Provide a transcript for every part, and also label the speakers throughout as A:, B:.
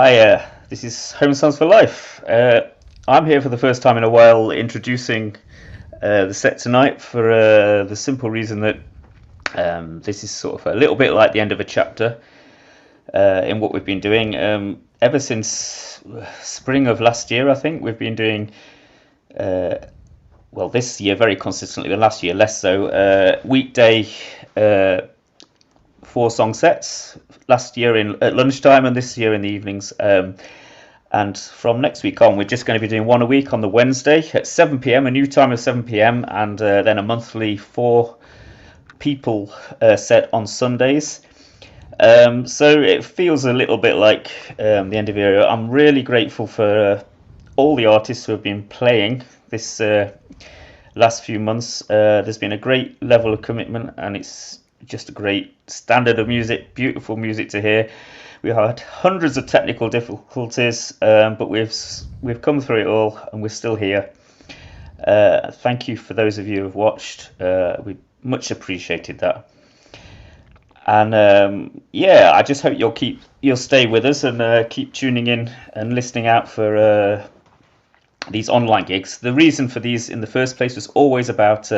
A: Hi, this is HomeSongs4Life. I'm here for the first time in a while introducing the set tonight for the simple reason that this is sort of a little bit like the end of a chapter in what we've been doing. Ever since spring of last year, I think, we've been doing, this year very consistently, but last year less so, weekday 4 song sets, last year at lunchtime and this year in the evenings. And from next week on, we're just going to be doing one a week on the Wednesday at 7 p.m, a new time of 7 p.m, and then a monthly 4 people set on Sundays. So it feels a little bit like the end of the era. I'm really grateful for all the artists who have been playing this last few months. There's been a great level of commitment, and it's just a great standard of music, beautiful music to hear. We had hundreds of technical difficulties, but we've come through it all, and we're still here. Thank you for those of you who have watched. We much appreciated that. And I just hope you'll stay with us and keep tuning in and listening out for these online gigs. The reason for these in the first place was always about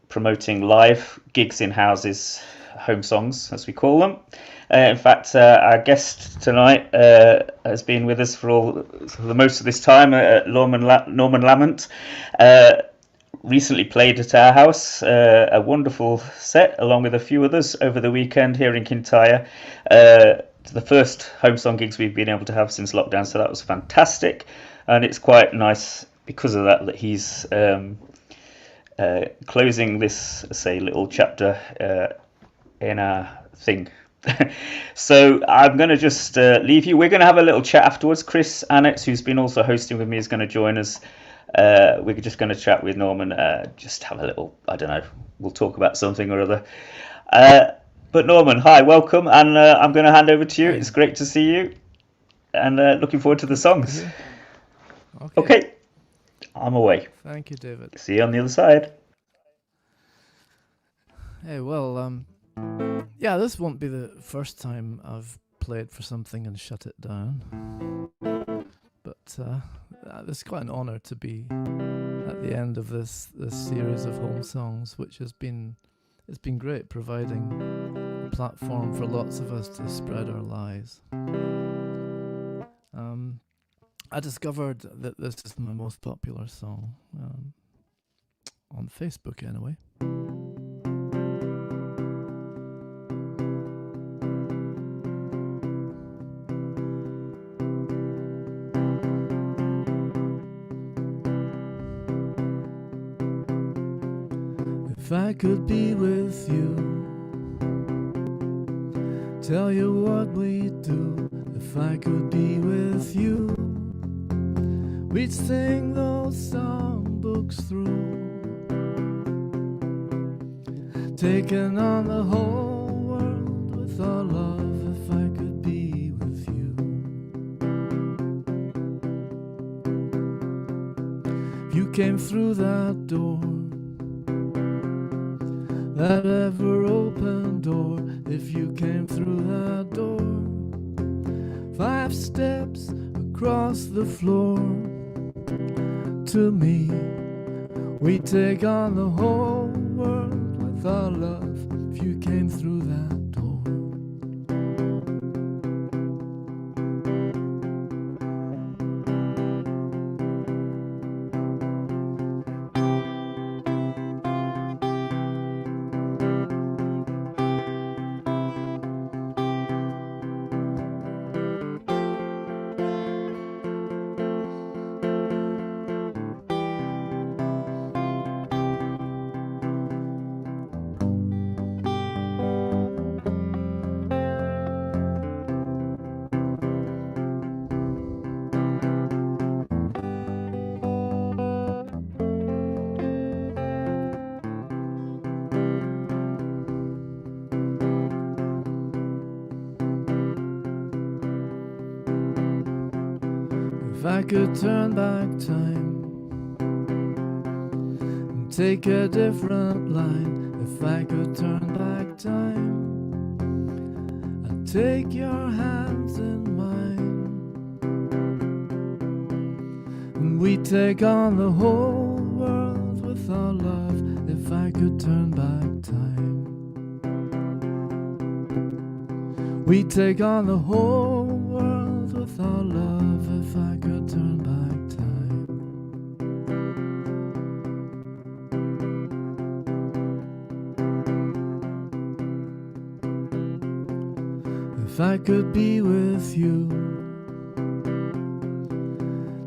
A: promoting live gigs in houses, home songs as we call them. In fact, our guest tonight has been with us for the most of this time, Norman Lamont. Recently played at our house, a wonderful set along with a few others over the weekend here in Kintyre. The first home song gigs we've been able to have since lockdown, so that was fantastic, and it's quite nice because of that he's closing this, say, little chapter in our thing. So I'm going to just leave you. We're going to have a little chat afterwards. Chris Annetts, who's been also hosting with me, is going to join us. We're just going to chat with Norman, just have a little, I don't know, we'll talk about something or other. But Norman, hi, welcome, and I'm going to hand over to you. It's great to see you, and looking forward to the songs. Okay, I'm away.
B: Thank you, David.
A: See you on the other side.
B: Hey, well, this won't be the first time I've played for something and shut it down. But it's quite an honour to be at the end of this series of home songs, which it's been great, providing a platform for lots of us to spread our lives. I discovered that this is my most popular song on Facebook, anyway. If I could be with you, tell you what we'd do. If I could be with you, we'd sing those songbooks through, taking on the whole world with our love. If I could be with you, if you came through that door, that ever open door, if you came through that door, 5 steps across the floor, to me, we take on the whole world with our love. If you came through that door. If I could turn back time and take a different line, if I could turn back time, I'd take your hands in mine, and we take on the whole world with our love. If I could turn back time, we take on the whole world with our love. If I could turn back time. If I could be with you,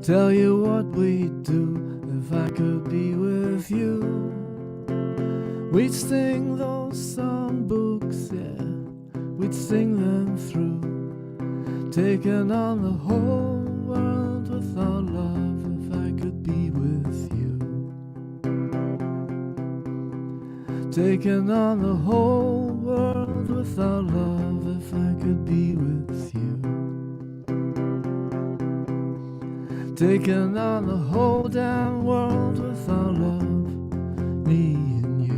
B: tell you what we'd do. If I could be with you, we'd sing those songbooks, yeah, we'd sing them through, taking on the whole world with our love. If I could be with you, taking on the whole world with our love. If I could be with you, taking on the whole damn world with our love, me and you.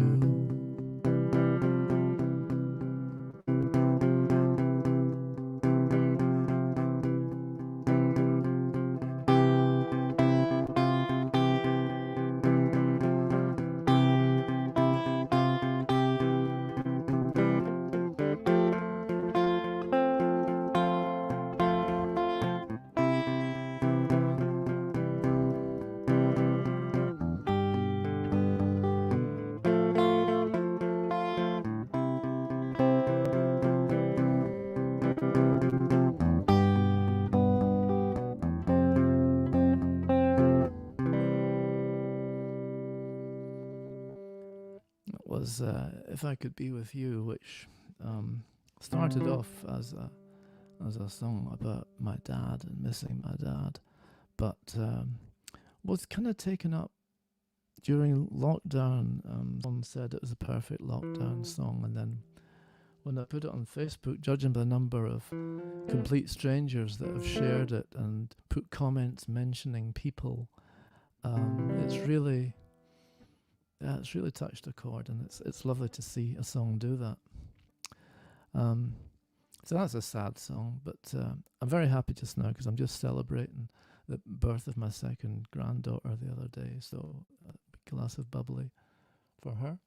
B: Was If I Could Be With You, which started off as a song about my dad and missing my dad, but was kind of taken up during lockdown. Someone said it was a perfect lockdown song, and then when I put it on Facebook, judging by the number of complete strangers that have shared it and put comments mentioning people, it's really touched a chord, and it's lovely to see a song do that. So that's a sad song, but I'm very happy just now because I'm just celebrating the birth of my second granddaughter the other day. So a big glass of bubbly for her.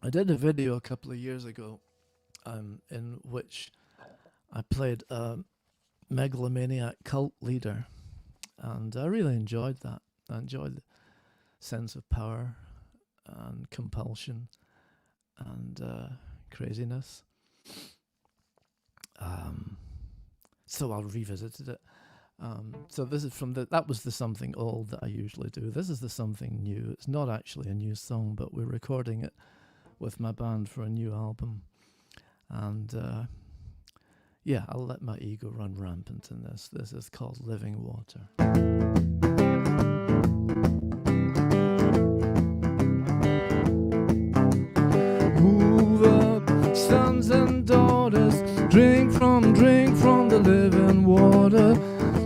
B: I did a video a couple of years ago in which I played a megalomaniac cult leader, and I really enjoyed that. I enjoyed the sense of power and compulsion and craziness. So I revisited it. So this is that was the something old that I usually do. This is the something new. It's not actually a new song, but we're recording it with my band for a new album. And yeah, I'll let my ego run rampant in this. This is called Living Water. Move up, sons and daughters, drink from the living water.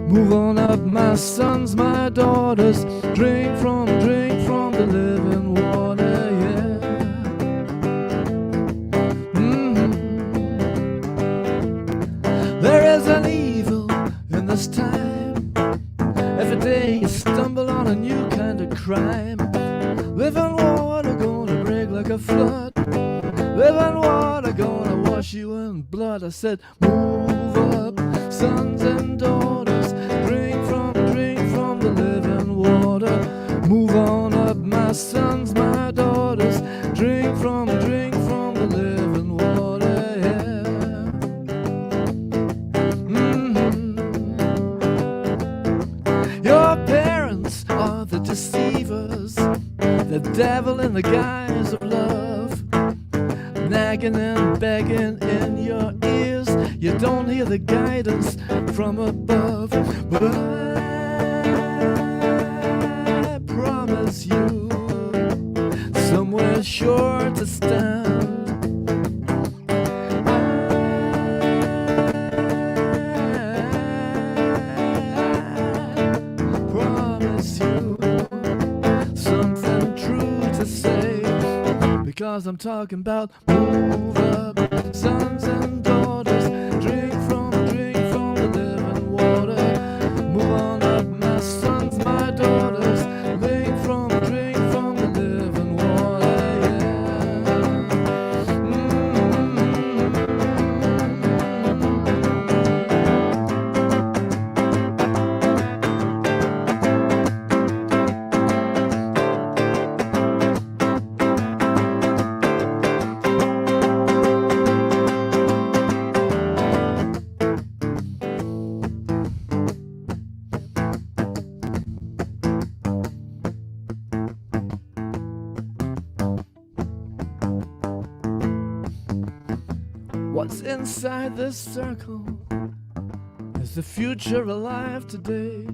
B: Move on up, my sons, my daughters, drink from the living water, yeah. There is an evil in this time. Every day you stumble on a new kind of crime. Living water gonna break like a flood. Living water gonna wash you in blood. I said, move up, sons and daughters, drink from the living water. Move on up, my sons, my daughters, drink from the living water, yeah. Your parents are the deceivers, the devil in the guise of love, nagging and begging in your ears. You don't hear the guidance from above, but I promise you somewhere sure to stand. I promise you something true to say, because 'cause I'm talking about move up, sons and daughters, drink from the living water. Move on up, my sons, my daughters, drink from the living water, What's inside this circle? Is the future alive today?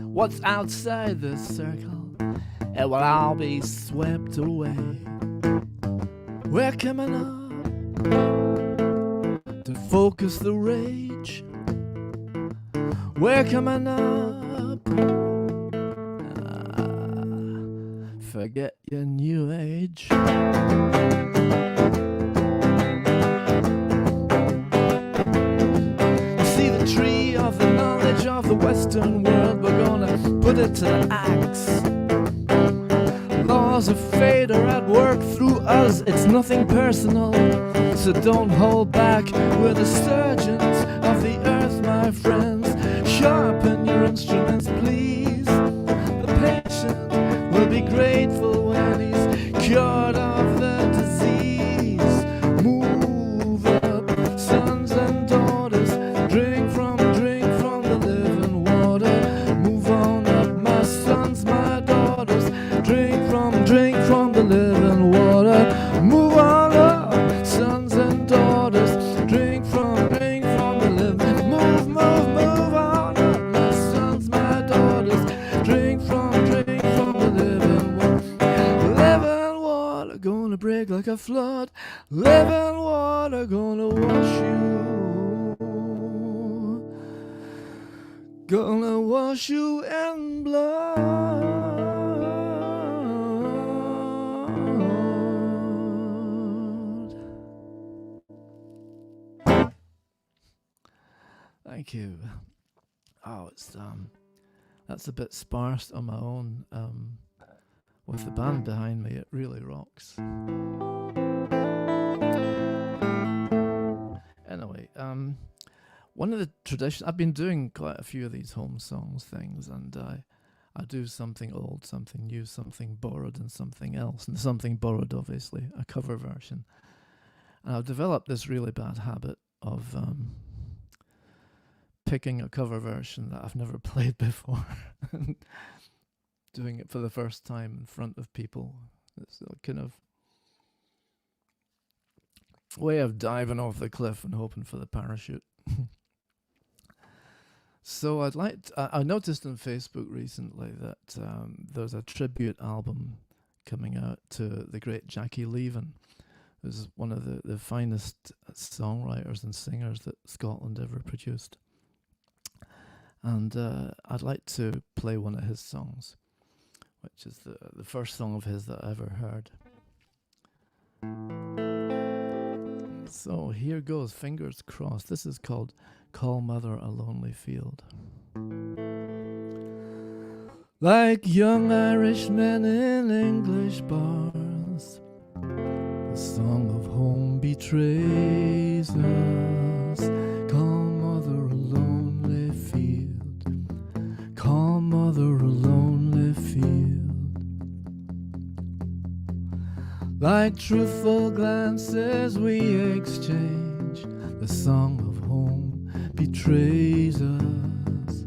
B: What's outside this circle? It will all be swept away. We're coming up to focus the rage. We're coming up. Forget your new age. Tree of the knowledge of the Western world, we're gonna put it to the axe. Laws of fate are at work through us, it's nothing personal, so don't hold back. We're the surgeons of the earth, my friends. Sharpen your instruments, please. The patient will be grateful when he's cured of the disease. Move up, sons and daughters, drink from the living water. Move on up, my sons, my daughters, drink from the living water. Move on up, sons and daughters, drink from the living. Move on up, my sons, my daughters, drink from the living water. Living water gonna break like a flood. Living water gonna wash you. Gonna wash you in blood. Thank you. Oh, it's that's a bit sparse on my own. With the band behind me, it really rocks. Anyway, one of the traditions, I've been doing quite a few of these home songs things, and I do something old, something new, something borrowed, and something else. And something borrowed, obviously, a cover version. And I've developed this really bad habit of picking a cover version that I've never played before and doing it for the first time in front of people. It's a kind of way of diving off the cliff and hoping for the parachute. So I noticed on Facebook recently that there's a tribute album coming out to the great Jackie Leavin, who's one of the finest songwriters and singers that Scotland ever produced. And I'd like to play one of his songs, which is the first song of his that I ever heard. So here goes, fingers crossed. This is called Call Mother a Lonely Field. Like young Irishmen in English bars, the song of home betrays us. Call mother a lonely field. Call mother a lonely field. Like truthful glances we exchange, the song of home betrays us.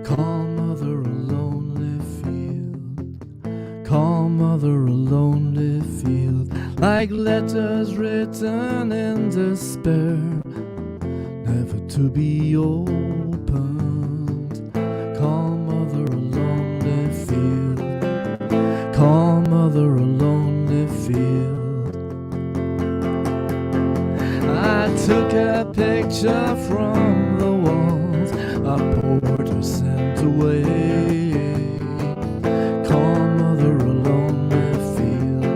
B: Call mother a lonely field. Call mother a lonely field. Like letters written in despair, never to be opened. Call mother a lonely field. Call mother a lonely field. I took a picture from the walls, a porter sent away. Call mother a lonely field.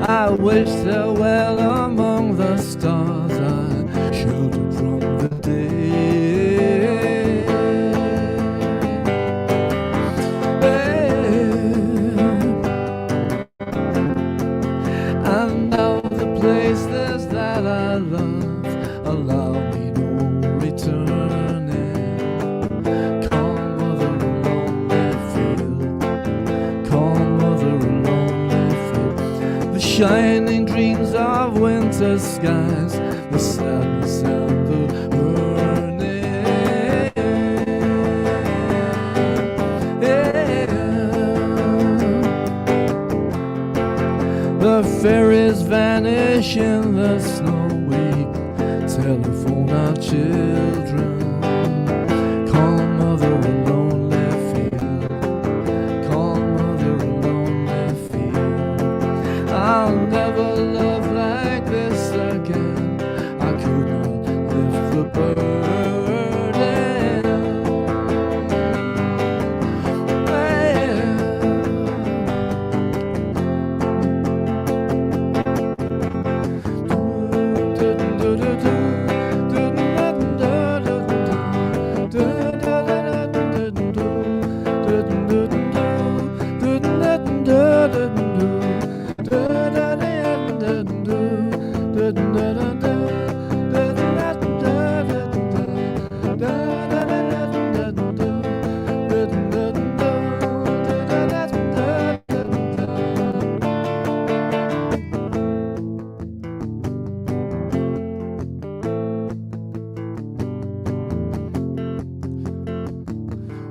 B: I wish so well among the stars I sheltered from the day. And now the places that I love allow me no returning. Calm mother lonely field, calm mother lonely field. The shining dreams of winter skies, the sadness and the burning. The fairies vanish in the snow. We telephone our children. Calm mother a lonely field, calm mother a lonely field. I'll never love like this again. I could not lift the burden.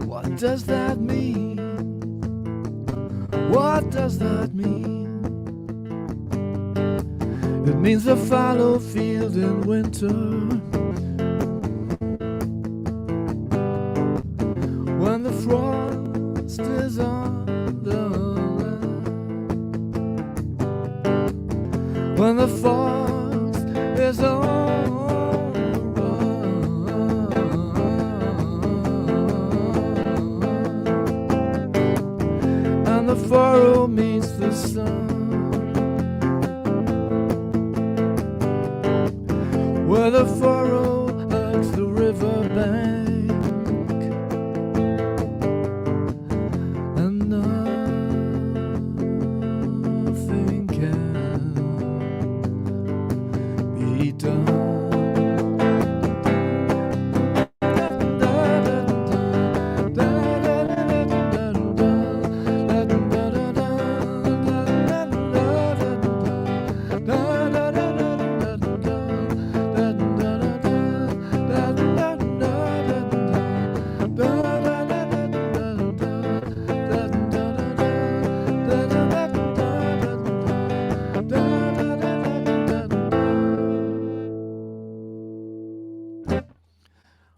B: What does that mean? What does that mean? It means a fallow field in winter, when the frost is on the land, when the frost is on the run, and the furrow meets the sun, where the furrow hugs the river bank, and nothing can be done.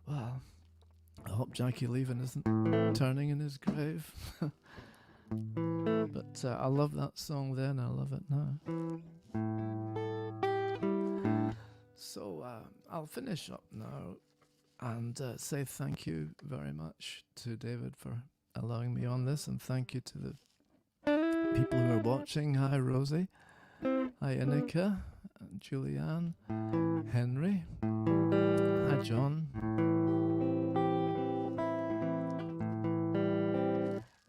B: Well, I hope Jackie Leavin isn't turning in his grave. But I love that song then, I love it now. So I'll finish up now and say thank you very much to David for allowing me on this, and thank you to the people who are watching. Hi Rosie, hi Inika, Julianne, Henry, hi John.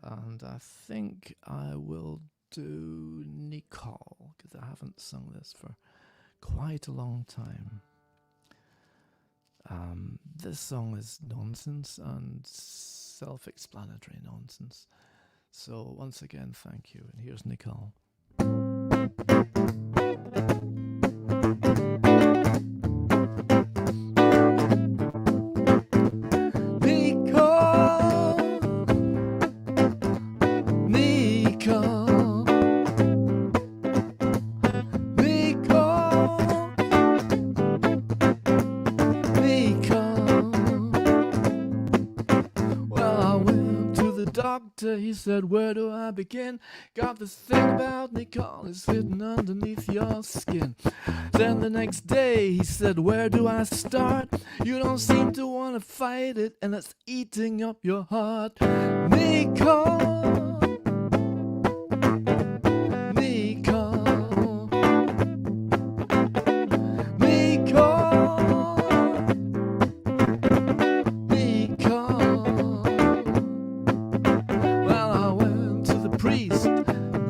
B: And I think I will do Nicole, because I haven't sung this for quite a long time. This song is nonsense and self-explanatory nonsense. So once again, thank you. And here's Nicole. He said, where do I begin? Got this thing about Nicole is hidden underneath your skin. Then the next day he said, where do I start? You don't seem to want to fight it, and it's eating up your heart. Nicole, Nicole, priest.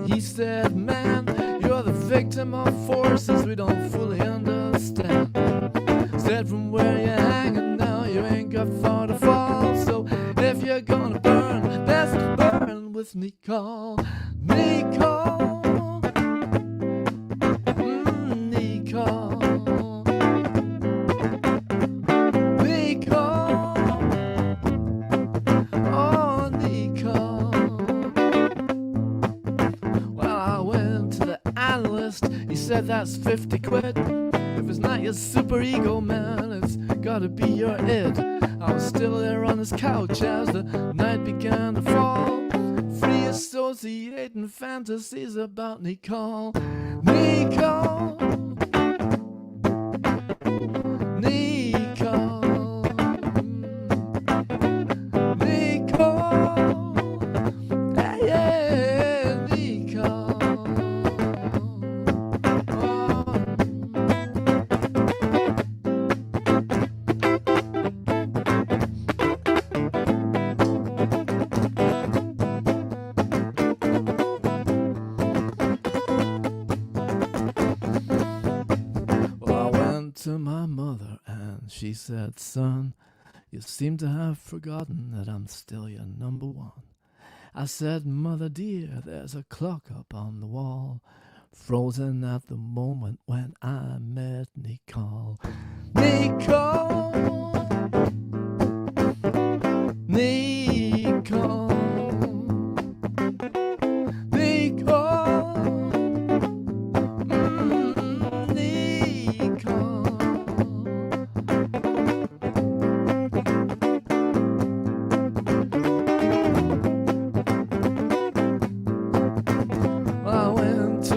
B: He said, man, you're the victim of forces we don't fully understand. Said, from where you're hanging now, you ain't got far to fall. So if you're gonna burn, best burn with Nicole. Nicole. Nicole. Nicole. Oh, Nicole. Well, I went to the analyst. He said that's 50 quid. If it's not your super ego, man, it's gotta be your id. I was still there on his couch as the night began to fall, free associating fantasies about Nicole. Nicole. Nicole. Nicole. Yeah, Nicole. To my mother, and she said, son, you seem to have forgotten that I'm still your number one. I said, mother dear, there's a clock up on the wall, frozen at the moment when I met Nicole. Nicole. Nicole.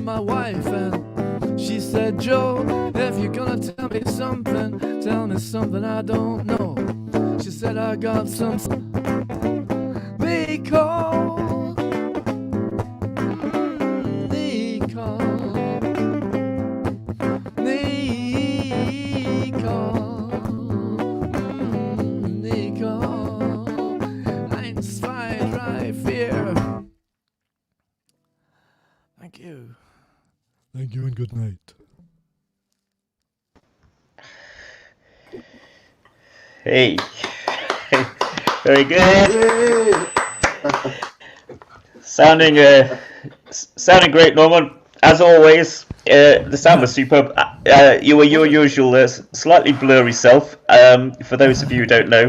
B: My wife, and she said, Joe, if you're gonna tell me something I don't know. She said, I got some Nicole. Nicole. Nicole. Nicole. 1, 2, 3, 4. Thank you. Thank you and good night.
A: Hey. Very good. Sounding great, Norman. As always, the sound was superb. You were your usual slightly blurry self. For those of you who don't know,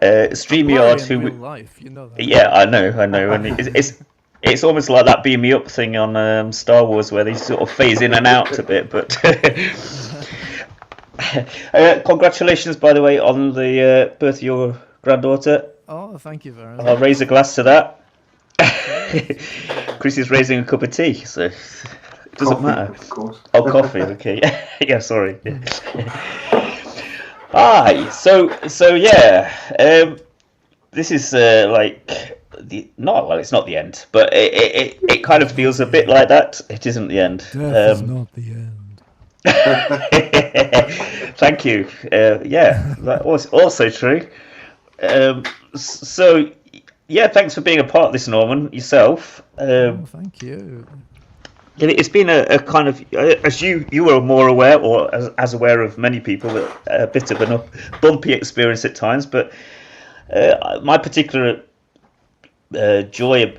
A: StreamYard,
B: who in real life, you know that.
A: Yeah, I know, and it's almost like that Beam Me Up thing on Star Wars, where they sort of phase in and out a bit. But congratulations, by the way, on the birth of your granddaughter.
B: Oh, thank you very much.
A: I'll raise a glass to that. Chris is raising a cup of tea, so it doesn't matter.
C: Of course.
A: Oh, coffee. Okay. Yeah, sorry. Aye. So yeah. This is like. It's not the end, but it kind of feels a bit like that. It isn't the end.
B: Death is not the end.
A: Thank you. Yeah, that was also true. So, yeah, thanks for being a part of this, Norman, yourself.
B: Thank you.
A: It's been a kind of, as you were more aware, or as aware of many people, a bit of a bumpy experience at times, but my particular joy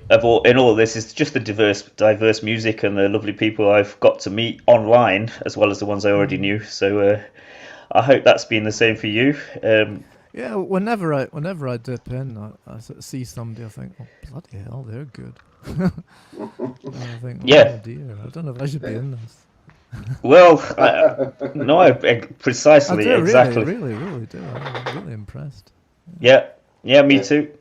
A: in all of this is just the diverse music and the lovely people I've got to meet online, as well as the ones I already knew. So I hope that's been the same for you.
B: Yeah, whenever I dip in, I see somebody, I think, oh bloody hell, they're good. And I think, oh
A: yeah,
B: dear, I don't know if I should be in this.
A: Well, no, precisely,
B: I do,
A: exactly.
B: Really do. I'm really impressed.
A: Yeah, me too.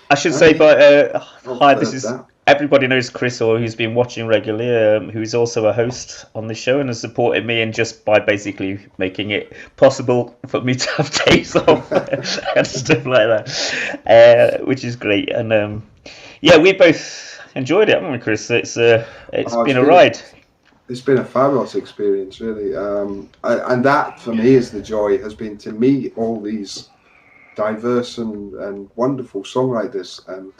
A: I should say, but hi, this is everybody knows Chris, or who's been watching regularly, who's also a host on the show and has supported me, and just by basically making it possible for me to have days off and stuff like that, which is great. And yeah, we both enjoyed it, haven't we, Chris? It's been a ride.
C: It's been a fabulous experience, really, and that for me is the joy, has been to meet all these diverse and wonderful songwriters, and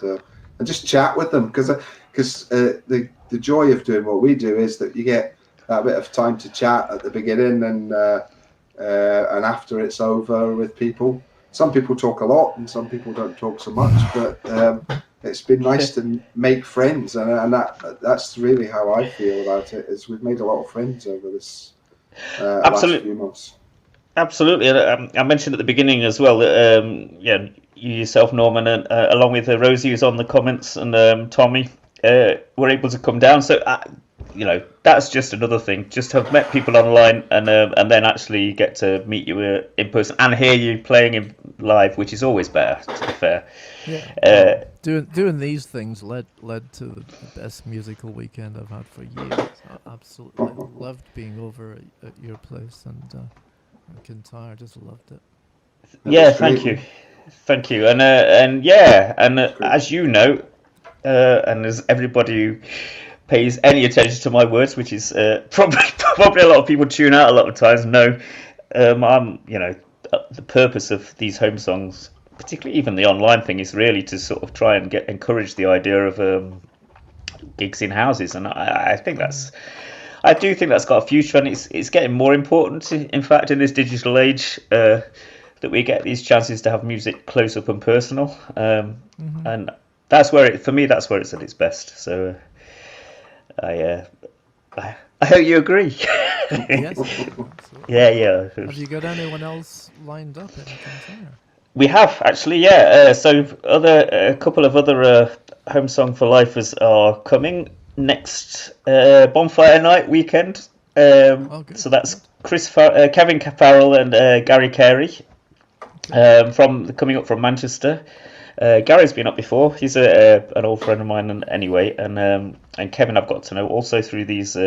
C: and just chat with them, because the joy of doing what we do is that you get that bit of time to chat at the beginning and after it's over with people. Some people talk a lot and some people don't talk so much, but it's been nice to make friends, and that's really how I feel about it. Is we've made a lot of friends over this last
A: Absolutely.
C: few months.
A: Absolutely. I mentioned at the beginning as well that yeah, you yourself, Norman, and along with Rosie, who's on the comments, and Tommy, were able to come down. So you know, that's just another thing. Just have met people online, and then actually get to meet you in person and hear you playing in live, which is always better. To be fair.
B: Yeah. Doing these things led to the best musical weekend I've had for years. I absolutely loved being over at your place, and Kintyre, just loved it.
A: Yeah, thank you, and yeah, and as you know, and as everybody who pays any attention to my words, which is probably a lot of people tune out a lot of times, know, I'm the purpose of these home songs, particularly even the online thing, is really to sort of try and encourage the idea of gigs in houses, and I do think that's got a future, and it's getting more important. In fact, in this digital age, that we get these chances to have music close up and personal, and that's where for me, that's where it's at its best. So, I hope you agree.
B: Yes.
A: Yeah.
B: Have you got anyone else lined up in Kintyre?
A: We have actually, yeah. So a couple of other Home Song for Lifers are coming next bonfire night weekend. So that's Kevin Farrell and Gary Carey coming up from Manchester. Gary's been up before. He's an old friend of mine, anyway, and Kevin I've got to know also through these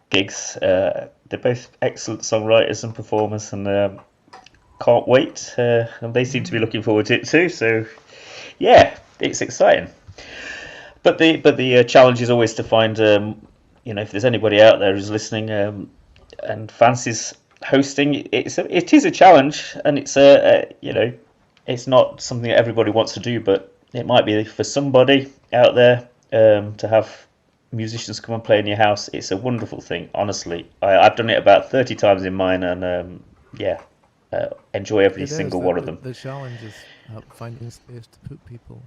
A: gigs. They're both excellent songwriters and performers, and can't wait. And they seem to be looking forward to it too. So yeah, it's exciting. But the challenge is always to find, if there's anybody out there who's listening and fancies hosting, it is a challenge, and it's it's not something that everybody wants to do, but it might be for somebody out there to have musicians come and play in your house. It's a wonderful thing, honestly. I've done it about 30 times in mine, and enjoy every single one of them.
B: The challenge is finding space to put people.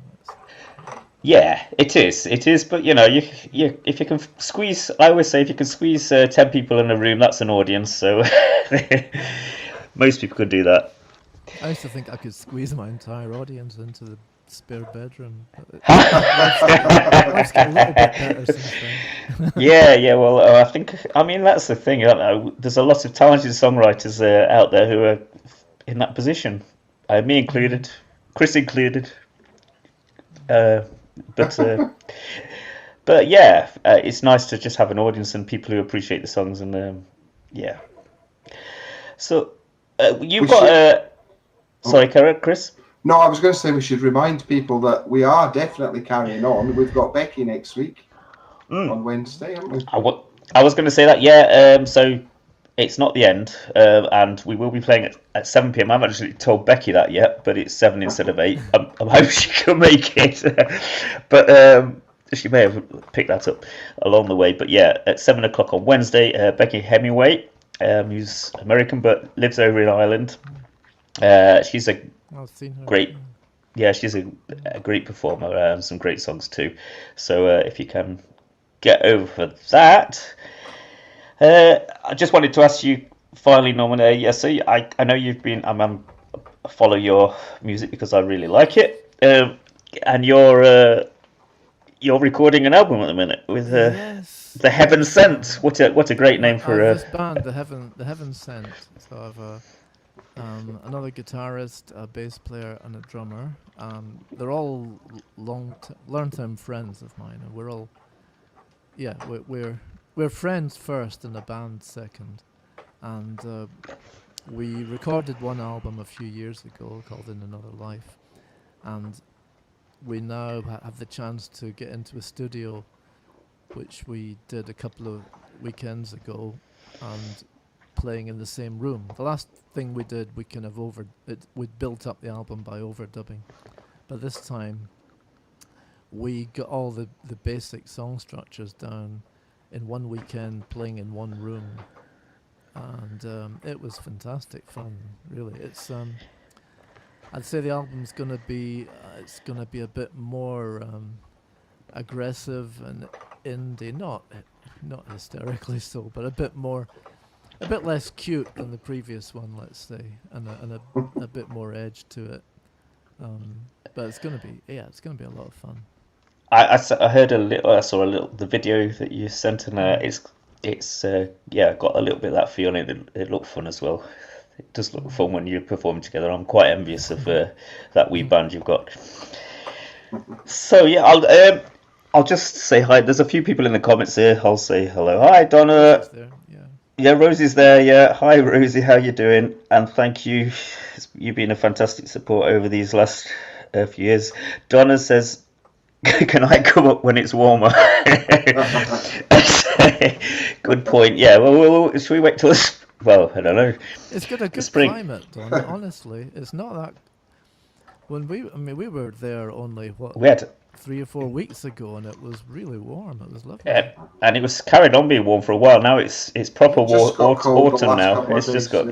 A: Yeah, it is. But if you can squeeze, I always say, if you can squeeze 10 people in a room, that's an audience. So most people could do that.
B: I used to think I could squeeze my entire audience into the spare bedroom. Life's got a little bit better since then.
A: Yeah. Well, I mean, that's the thing. There's a lot of talented songwriters out there who are in that position. Me included, Chris included. But yeah, it's nice to just have an audience and people who appreciate the songs, and yeah. So you've got sorry, Chris.
C: No, I was going to say we should remind people that we are definitely carrying on. We've got Becky next week on Wednesday, haven't we?
A: I was going to say that, yeah. So it's not the end, and we will be playing at 7 p.m. I haven't actually told Becky that yet, but it's 7 instead of 8. I'm hoping she can make it, but she may have picked that up along the way. But yeah, at 7 o'clock on Wednesday, Becky Hemingway, who's American but lives over in Ireland. She's a great, she's a great performer. Some great songs too. So if you can get over for that. I just wanted to ask you finally, Norman. So I know you've been. I follow your music because I really like it, and you're recording an album at the minute with the Heaven Sent. What a great name for
B: this band, the Heaven Sent. So I've another guitarist, a bass player, and a drummer. They're all long-term friends of mine, and we're all we're friends first and a band second. And we recorded one album a few years ago called In Another Life, and we now have the chance to get into a studio, which we did a couple of weekends ago, and playing in the same room. The last thing we did, we built up the album by overdubbing, but this time we got all the basic song structures down in one weekend, playing in one room, and it was fantastic fun. Really, it's I'd say the album's gonna be it's gonna be a bit more aggressive and indie, not hysterically so, but a bit less cute than the previous one, let's say, and a bit more edge to it. But it's gonna be a lot of fun.
A: I heard a little. I saw a little the video that you sent, and it's got a little bit of that feeling. It looked fun as well. It does look fun when you perform together. I'm quite envious of that wee band you've got. So yeah, I'll just say hi. There's a few people in the comments here. I'll say hello. Hi, Donna.
B: There, yeah.
A: Yeah, Rosie's there. Yeah, hi, Rosie. How you doing? And thank you. You've been a fantastic support over these last few years. Donna says, "Can I come up when it's warmer?" Good point. Yeah. Well, should we wait till this? Well, I don't know.
B: It's got a good
A: spring.
B: climate, Donna. Honestly, it's not that. We were there only
A: We had
B: 3 or 4 weeks ago, and it was really warm. It was lovely.
A: Yeah, and it was carried on being warm for a while. Now it's proper autumn now. It's just got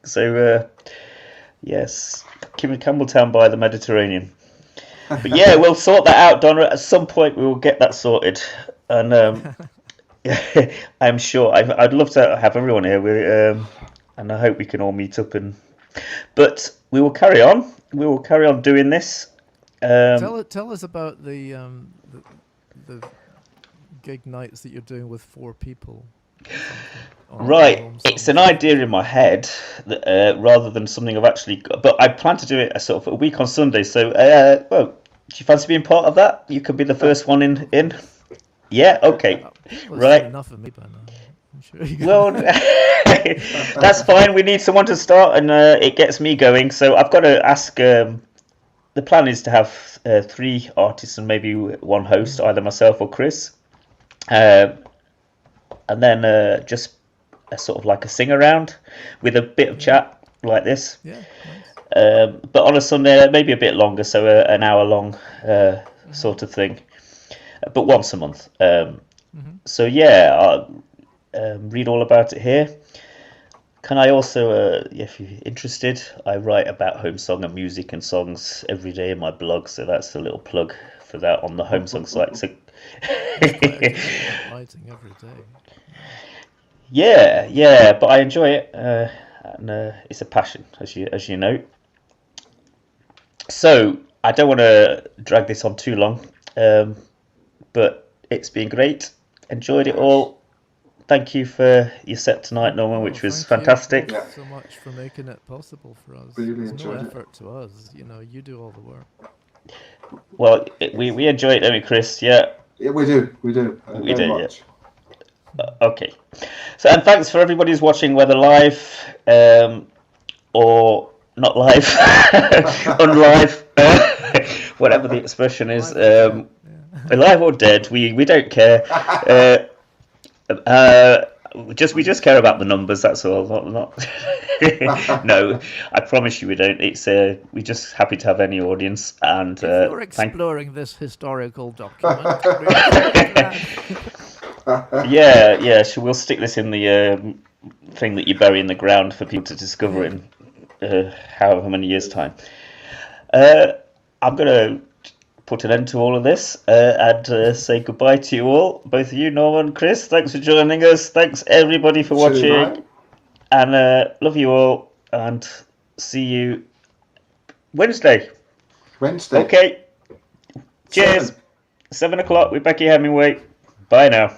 A: So yes, Campbelltown by the Mediterranean. But yeah, we'll sort that out, Donna. At some point, we will get that sorted, and I'm sure I'd love to have everyone here. And I hope we can all meet up But we will carry on. We will carry on doing this.
B: Tell us about the gig nights that you're doing with 4 people.
A: Right, it's an idea in my head that, rather than something I've actually got. But I plan to do it a week on Sunday. So, well, do you fancy being part of that? You could be the first one in. Yeah, okay, right.
B: Enough of me by now. I'm sure
A: well, that's fine. We need someone to start, and it gets me going. So I've got to ask. The plan is to have 3 artists and maybe 1 host, either myself or Chris, and then just a sort of like a sing around with a bit of chat like this.
B: Yeah. Nice.
A: But on a Sunday, maybe a bit longer, so an hour long sort of thing, but once a month. So yeah, I'll read all about it here. Can I also, if you're interested, I write about home song and music and songs every day in my blog, so that's a little plug for that on the HomeSong site. So
B: writing every day.
A: Yeah, but I enjoy it, and it's a passion, as you know. So I don't want to drag this on too long, but it's been great. Enjoyed it all. Thank you for your set tonight, Norman, which was fantastic.
B: Thank you so much for making it possible for us.
C: Really
B: It's no
C: enjoyed
B: effort to us. You do all the work.
A: Well, we enjoy it, don't we, Chris? Yeah.
C: Yeah, we do. We do.
A: We do. Much. Yeah. Okay. So, and thanks for everybody who's watching, whether live or not live, unlive, whatever the expression is, alive or dead. We don't care. We just care about the numbers. That's all. Not No, I promise you we don't. It's we're just happy to have any audience. And
B: if you're exploring this historical document.
A: yeah. So we'll stick this in the thing that you bury in the ground for people to discover in however many years' time. I'm gonna put an end to all of this and say goodbye to you all, both of you, Norman, Chris. Thanks for joining us. Thanks everybody for watching, and love you all, and see you Wednesday. Okay. Cheers. 7 o'clock with Becky Hemingway. Bye now.